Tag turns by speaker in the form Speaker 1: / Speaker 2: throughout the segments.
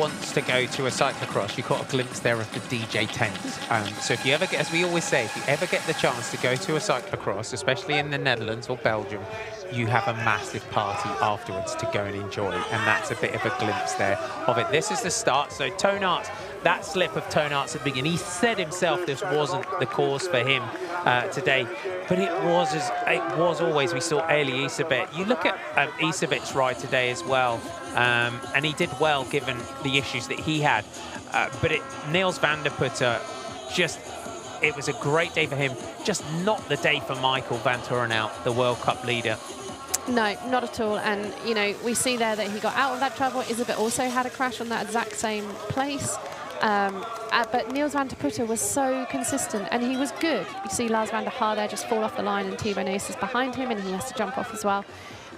Speaker 1: wants to go to a cyclocross, you caught a glimpse there of the DJ tents. So if you ever get, as we always say, if you ever get the chance to go to a cyclocross, especially in the Netherlands or Belgium, you have a massive party afterwards to go and enjoy. And that's a bit of a glimpse there of it. This is the start. So Toon Aert, that slip of Toon Aert's at the beginning. He said himself this wasn't the course for him today, but it was always. We saw Eli Iserbyt. You look at Iserbyt's ride today as well, and he did well given the issues that he had. But Niels van der Putte, it was a great day for him. Just not the day for Michael van Torenhout, the World Cup leader.
Speaker 2: No, not at all. And, you know, we see there that he got out of that trouble. Iserbyt also had a crash on that exact same place. But Niels van der Putte was so consistent, and he was good. You see Lars van der Haar there just fall off the line, and Thibaut Nys is behind him, and he has to jump off as well.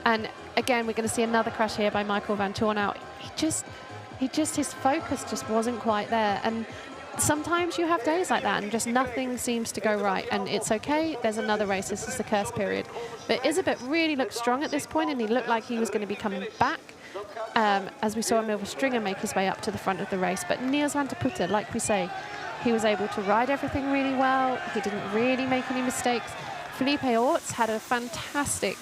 Speaker 2: And again, we're going to see another crash here by Michael van Torenhout. His focus just wasn't quite there. And sometimes you have days like that and just nothing seems to go right, and it's okay. There's another race. This is the curse period. But Iserbyt really looked strong at this point, and he looked like he was going to be coming back as we saw Emil Stringer make his way up to the front of the race. But Niels van der Putte, like we say, he was able to ride everything really well. He didn't really make any mistakes. Felipe Orts had a fantastic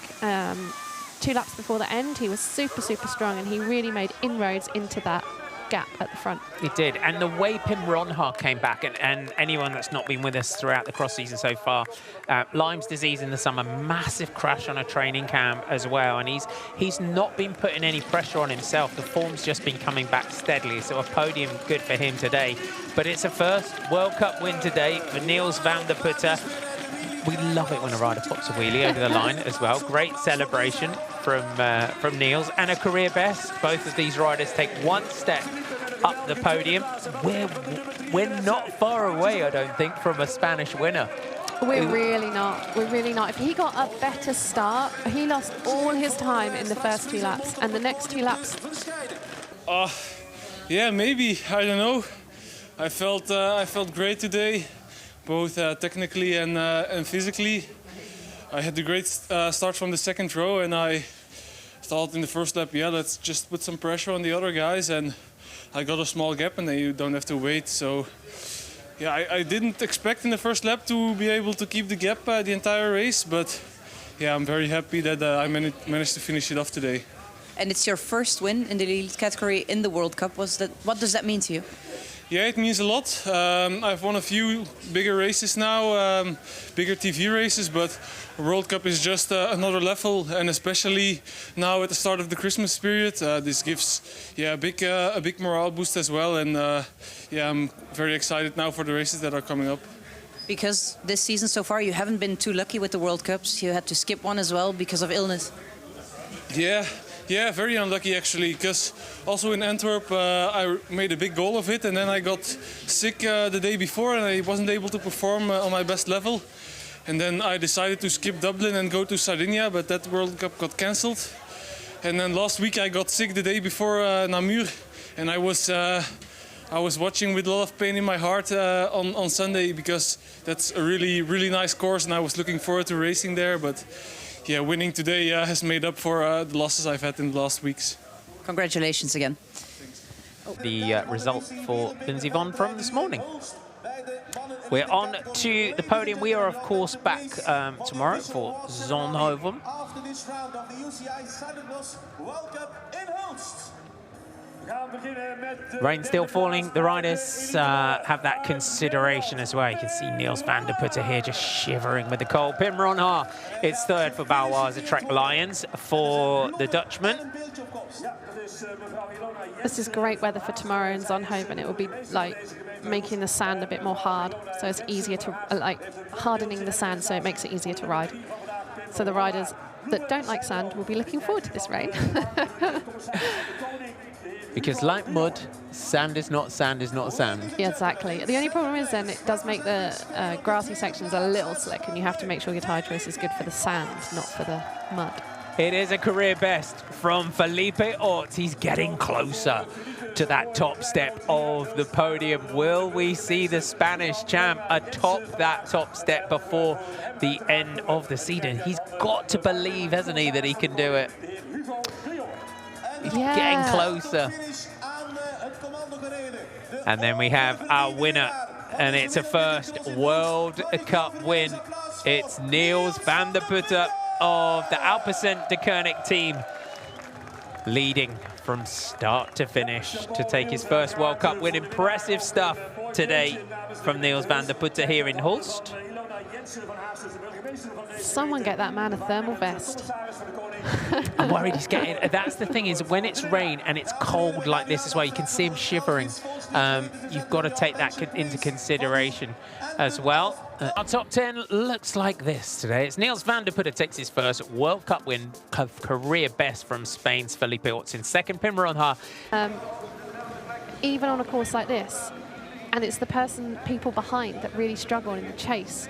Speaker 2: 2 laps before the end. He was super, super strong, and he really made inroads into that gap at the front.
Speaker 1: He did, and the way Pim Ronhaar came back, and anyone that's not been with us throughout the cross season so far, Lyme's disease in the summer, massive crash on a training camp as well, and he's not been putting any pressure on himself. The form's just been coming back steadily, so a podium good for him today. But it's a first World Cup win today for Niels van der Putte. We love it when a rider pops a wheelie over the line as well. Great celebration from Niels, and a career best. Both of these riders take one step up the podium. We're not far away, I don't think, from a Spanish winner.
Speaker 2: We're really not. We're really not. If he got a better start, he lost all his time in the first 2 laps, and the next 2 laps.
Speaker 3: Yeah, maybe. I don't know. I felt great today, both technically and physically. I had a great start from the second row, and I thought in the first lap, yeah, let's just put some pressure on the other guys, and I got a small gap, and then you don't have to wait. So, yeah, I didn't expect in the first lap to be able to keep the gap the entire race, but yeah, I'm very happy that I managed to finish it off today.
Speaker 4: And it's your first win in the elite category in the World Cup. What does that mean to you?
Speaker 3: Yeah, it means a lot. I've won a few bigger races now, bigger TV races, but World Cup is just another level, and especially now at the start of the Christmas period, this gives a big morale boost as well. And yeah, I'm very excited now for the races that are coming up.
Speaker 4: Because this season so far you haven't been too lucky with the World Cups. You had to skip one as well because of illness. Yeah, very unlucky actually, because also in Antwerp I made a big goal of it, and then I got sick the day before and I wasn't able to perform on my best level. And then I decided to skip Dublin and go to Sardinia, but that World Cup got cancelled. And then last week I got sick the day before Namur, and I was watching with a lot of pain in my heart on Sunday, because that's a really, really nice course and I was looking forward to racing there. But yeah, winning today has made up for the losses I've had in the last weeks. Congratulations again.
Speaker 1: Thanks. The result for Lindsey Vonn from this morning. We're on to the podium. We are, of course, back tomorrow for Zonhoven.
Speaker 5: After this round of the UCI Cyclocross World Cup in Hulst.
Speaker 1: Rain still falling. The riders have that consideration as well. You can see Niels van der Putte here just shivering with the cold. Pim Ronhaar, it's third for Baloise Trek Lions for the Dutchman.
Speaker 2: This is great weather for tomorrow in Zonhoven. It will be like making the sand a bit more hard, so it's easier to hardening the sand, so it makes it easier to ride. So the riders that don't like sand will be looking forward to this rain.
Speaker 1: Because like mud, sand is not sand.
Speaker 2: Yeah, exactly. The only problem is then it does make the grassy sections a little slick, and you have to make sure your tyre choice is good for the sand, not for the mud.
Speaker 1: It is a career best from Felipe Orts. He's getting closer to that top step of the podium. Will we see the Spanish champ atop that top step before the end of the season? He's got to believe, hasn't he, that he can do it. He's getting closer. And then we have our winner, and it's a first World Cup win. It's Niels van der Putte of the Alpecin de Koning team, leading from start to finish to take his first World Cup win. Impressive stuff today from Niels van der Putte here in Hulst.
Speaker 2: Someone get that man a thermal vest.
Speaker 1: I'm worried he's getting... That's the thing, is when it's rain and it's cold like this as well, you can see him shivering. You've got to take that into consideration as well. Our top 10 looks like this today. It's Niels van der Putte takes his first World Cup win, of career best from Spain's Felipe Orts in second. Pim Ronha.
Speaker 2: Even on a course like this, and it's the people behind that really struggle in the chase.